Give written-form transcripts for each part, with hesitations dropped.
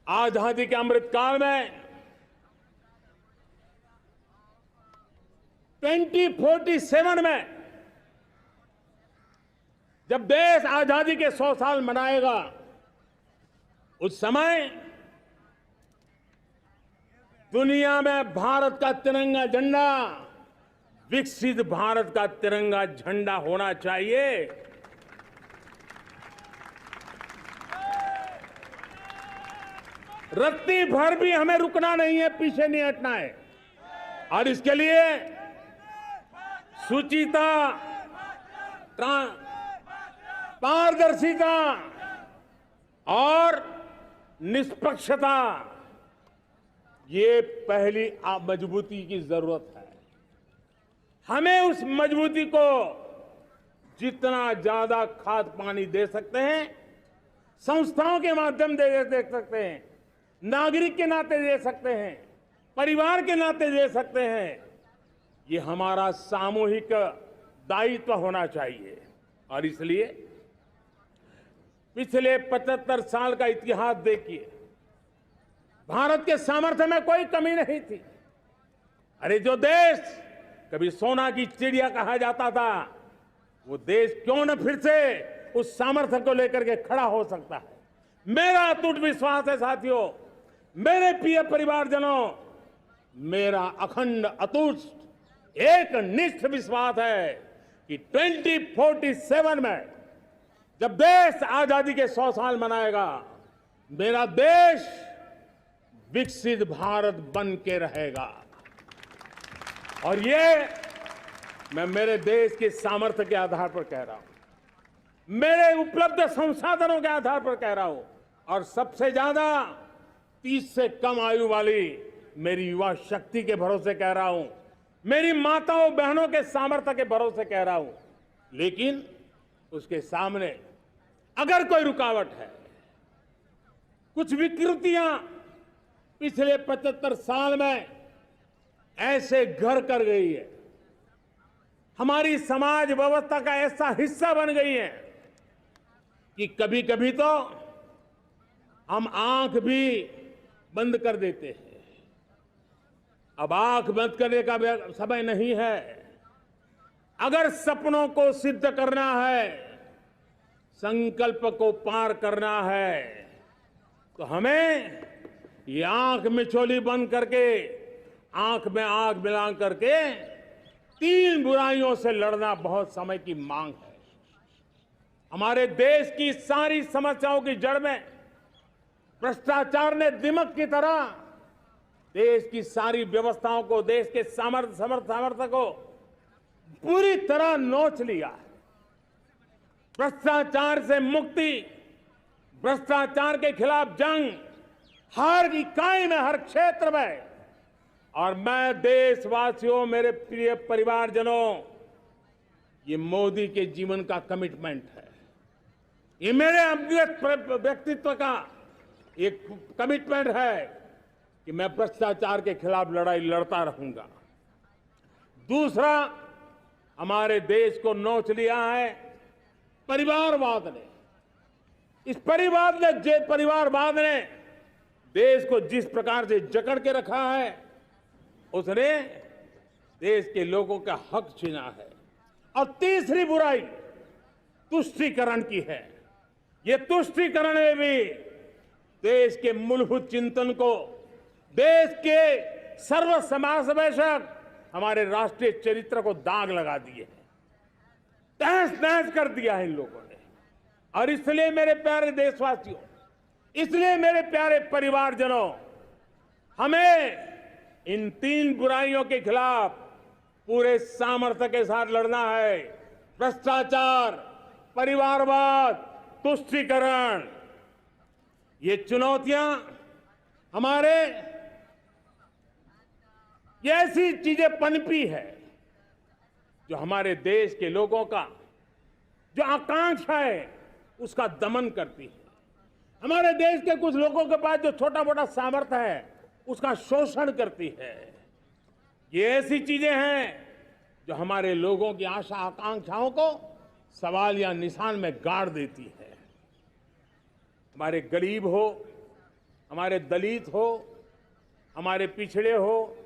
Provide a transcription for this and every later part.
आजादी के अमृत काल में 2047 में जब देश आजादी के 100 साल मनाएगा, उस समय दुनिया में भारत का तिरंगा झंडा विकसित भारत का तिरंगा झंडा होना चाहिए। रत्ती भर भी हमें रुकना नहीं है, पीछे नहीं हटना है। और इसके लिए शुचिता, पारदर्शिता और निष्पक्षता, ये पहली मजबूती की जरूरत है। हमें उस मजबूती को जितना ज्यादा खाद पानी दे सकते हैं, संस्थाओं के माध्यम से दे सकते हैं, नागरिक के नाते दे सकते हैं, परिवार के नाते दे सकते हैं, ये हमारा सामूहिक दायित्व होना चाहिए। और इसलिए पिछले 75 साल का इतिहास देखिए, भारत के सामर्थ्य में कोई कमी नहीं थी। अरे जो देश कभी सोना की चिड़िया कहा जाता था, वो देश क्यों न फिर से उस सामर्थ्य को लेकर के खड़ा हो सकता है। मेरा अटूट विश्वास है साथियों, मेरे प्रिय परिवारजनों, मेरा अखंड अटूट एक निष्ठ विश्वास है कि 2047 में जब देश आजादी के 100 साल मनाएगा, मेरा देश विकसित भारत बन के रहेगा। और ये मैं मेरे देश के सामर्थ्य के आधार पर कह रहा हूं, मेरे उपलब्ध संसाधनों के आधार पर कह रहा हूं, और सबसे ज्यादा 30 से कम आयु वाली मेरी युवा शक्ति के भरोसे कह रहा हूं, मेरी माताओं बहनों के सामर्थ्य के भरोसे कह रहा हूं। लेकिन उसके सामने अगर कोई रुकावट है, कुछ विकृतियां पिछले 75 साल में ऐसे घर कर गई है, हमारी समाज व्यवस्था का ऐसा हिस्सा बन गई है कि कभी कभी तो हम आंख भी बंद कर देते हैं। अब आंख बंद करने का समय नहीं है। अगर सपनों को सिद्ध करना है, संकल्प को पार करना है, तो हमें ये आंख मिचौली बंद करके, आंख में आंख मिला करके 3 बुराइयों से लड़ना बहुत समय की मांग है। हमारे देश की सारी समस्याओं की जड़ में भ्रष्टाचार ने दिमक की तरह देश की सारी व्यवस्थाओं को, देश के सामर्थ्य को पूरी तरह नोच लिया है। भ्रष्टाचार से मुक्ति, भ्रष्टाचार के खिलाफ जंग हर इकाई में, हर क्षेत्र में। और मैं देशवासियों, मेरे प्रिय परिवारजनों, ये मोदी के जीवन का कमिटमेंट है। ये मेरे व्यक्तित्व का एक कमिटमेंट है कि मैं भ्रष्टाचार के खिलाफ लड़ाई लड़ता रहूंगा। दूसरा, हमारे देश को नोच लिया है परिवारवाद ने। इस परिवारवाद ने देश को जिस प्रकार से जकड़ के रखा है, उसने देश के लोगों का हक छीना है। और तीसरी बुराई तुष्टीकरण की है। ये तुष्टीकरण में भी देश के मूलभूत चिंतन को, देश के सर्व समावेशक हमारे राष्ट्रीय चरित्र को दाग लगा दिए हैं, तहस नहस कर दिया है इन लोगों ने। और इसलिए मेरे प्यारे देशवासियों, इसलिए मेरे प्यारे परिवारजनों, हमें इन 3 बुराइयों के खिलाफ पूरे सामर्थ्य के साथ लड़ना है। भ्रष्टाचार, परिवारवाद, तुष्टीकरण, ये चुनौतियां हमारे, ये ऐसी चीजें पनपी है जो हमारे देश के लोगों का जो आकांक्षा है उसका दमन करती है। हमारे देश के कुछ लोगों के पास जो छोटा मोटा सामर्थ्य है उसका शोषण करती है। ये ऐसी चीजें हैं जो हमारे लोगों की आशा आकांक्षाओं को सवाल या निशान में गाड़ देती है। हमारे गरीब हो, हमारे दलित हो, हमारे पिछड़े हो,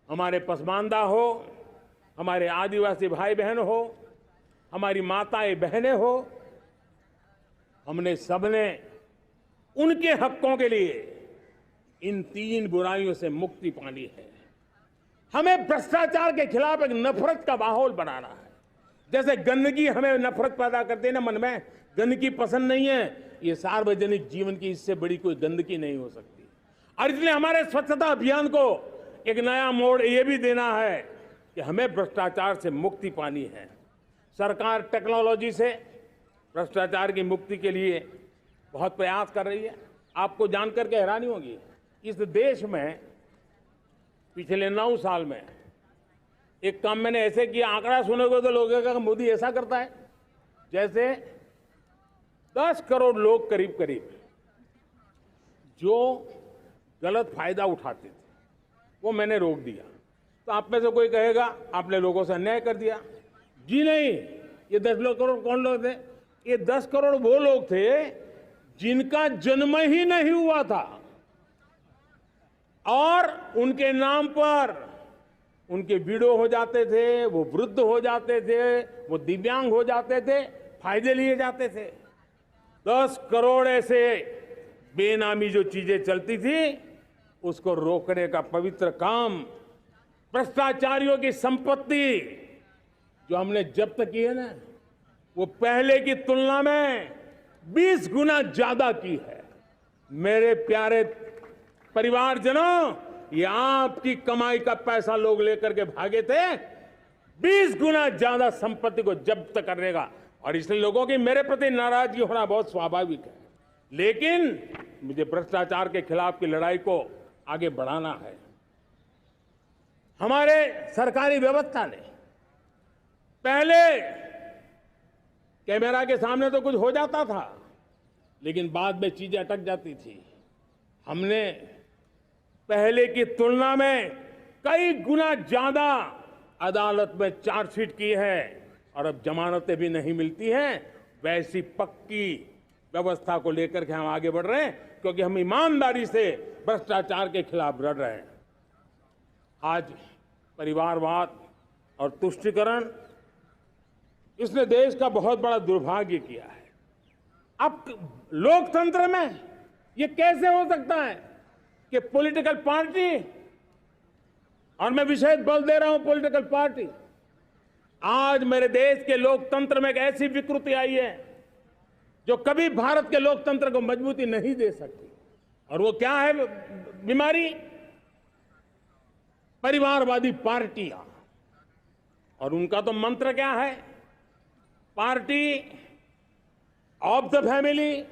हमारे पसमानदा हो, हमारे आदिवासी भाई बहन हो, हमारी माताएं बहनें हो, हमने सबने उनके हकों के लिए इन 3 बुराइयों से मुक्ति पानी है। हमें भ्रष्टाचार के खिलाफ एक नफरत का माहौल बनाना है। जैसे गंदगी हमें नफरत पैदा करती है ना, मन में गंदगी पसंद नहीं है, ये सार्वजनिक जीवन की इससे बड़ी कोई गंदगी नहीं हो सकती। और इसलिए हमारे स्वच्छता अभियान को एक नया मोड़ ये भी देना है कि हमें भ्रष्टाचार से मुक्ति पानी है। सरकार टेक्नोलॉजी से भ्रष्टाचार की मुक्ति के लिए बहुत प्रयास कर रही है। आपको जानकर के हैरानी होगी, इस देश में पिछले 9 साल में एक काम मैंने ऐसे किया, आंकड़ा सुनोगे तो लोगों का मोदी ऐसा करता है जैसे 10 करोड़ लोग करीब करीब जो गलत फायदा उठाते थे वो मैंने रोक दिया। तो आप में से कोई कहेगा आपने लोगों से अन्याय कर दिया। जी नहीं, ये 10 करोड़ कौन लोग थे? ये 10 करोड़ वो लोग थे जिनका जन्म ही नहीं हुआ था और उनके नाम पर उनके विडो हो जाते थे, वो वृद्ध हो जाते थे, वो दिव्यांग हो जाते थे, फायदे लिए जाते थे। 10 करोड़ ऐसे बेनामी जो चीजें चलती थी उसको रोकने का पवित्र काम, भ्रष्टाचारियों की संपत्ति जो हमने जब्त की है ना, वो पहले की तुलना में 20 गुना ज्यादा की है। मेरे प्यारे परिवारजनों, ये आपकी कमाई का पैसा लोग लेकर के भागे थे, 20 गुना ज्यादा संपत्ति को जब्त करने का। और इसलिए लोगों की मेरे प्रति नाराजगी होना बहुत स्वाभाविक है, लेकिन मुझे भ्रष्टाचार के खिलाफ की लड़ाई को आगे बढ़ाना है। हमारे सरकारी व्यवस्था ने पहले कैमरा के सामने तो कुछ हो जाता था, लेकिन बाद में चीजें अटक जाती थी। हमने पहले की तुलना में कई गुना ज्यादा अदालत में चार्जशीट की है और अब जमानतें भी नहीं मिलती हैं। वैसी पक्की व्यवस्था को लेकर के हम आगे बढ़ रहे हैं, क्योंकि हम ईमानदारी से भ्रष्टाचार के खिलाफ लड़ रहे हैं। आज परिवारवाद और तुष्टीकरण, इसने देश का बहुत बड़ा दुर्भाग्य किया है। अब लोकतंत्र में ये कैसे हो सकता है कि पॉलिटिकल पार्टी, और मैं विशेष बल दे रहा हूं पॉलिटिकल पार्टी, आज मेरे देश के लोकतंत्र में एक ऐसी विकृति आई है जो कभी भारत के लोकतंत्र को मजबूती नहीं दे सकती। और वो क्या है बीमारी? परिवारवादी पार्टियां। और उनका तो मंत्र क्या है? Party of the family,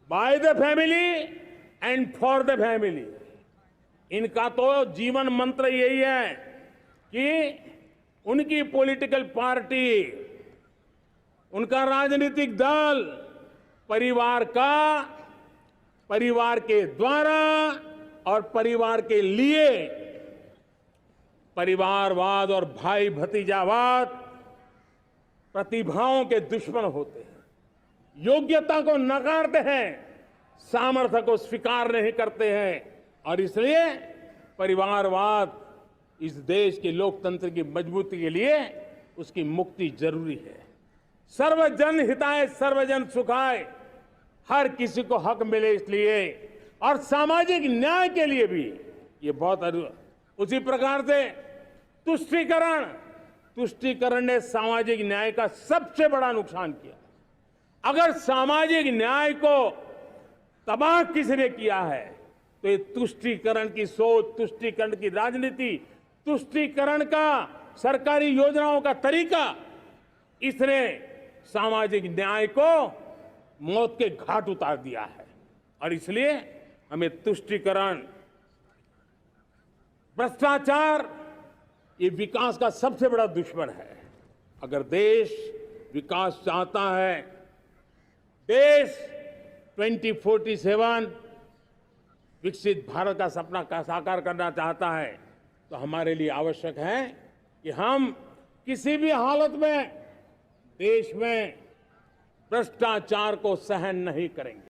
by the family and for the family. इनका तो जीवन मंत्र यही है कि उनकी पॉलिटिकल पार्टी, उनका राजनीतिक दल परिवार का, परिवार के द्वारा और परिवार के लिए, परिवारवाद और भाई भतीजावाद प्रतिभाओं के दुश्मन होते हैं, योग्यता को नकारते हैं, सामर्थ्य को स्वीकार नहीं करते हैं। और इसलिए परिवारवाद इस देश के लोकतंत्र की मजबूती के लिए उसकी मुक्ति जरूरी है। सर्वजन हिताय सर्वजन सुखाय, हर किसी को हक मिले इसलिए, और सामाजिक न्याय के लिए भी ये बहुत। उसी प्रकार से तुष्टीकरण ने सामाजिक न्याय का सबसे बड़ा नुकसान किया। अगर सामाजिक न्याय को तबाह किसने किया है तो ये तुष्टीकरण की सोच, तुष्टीकरण की राजनीति, तुष्टीकरण का सरकारी योजनाओं का तरीका, इसने सामाजिक न्याय को मौत के घाट उतार दिया है। और इसलिए हमें तुष्टीकरण, भ्रष्टाचार, ये विकास का सबसे बड़ा दुश्मन है। अगर देश विकास चाहता है, देश 2047 विकसित भारत का सपना का साकार करना चाहता है, तो हमारे लिए आवश्यक है कि हम किसी भी हालत में देश में भ्रष्टाचार को सहन नहीं करेंगे।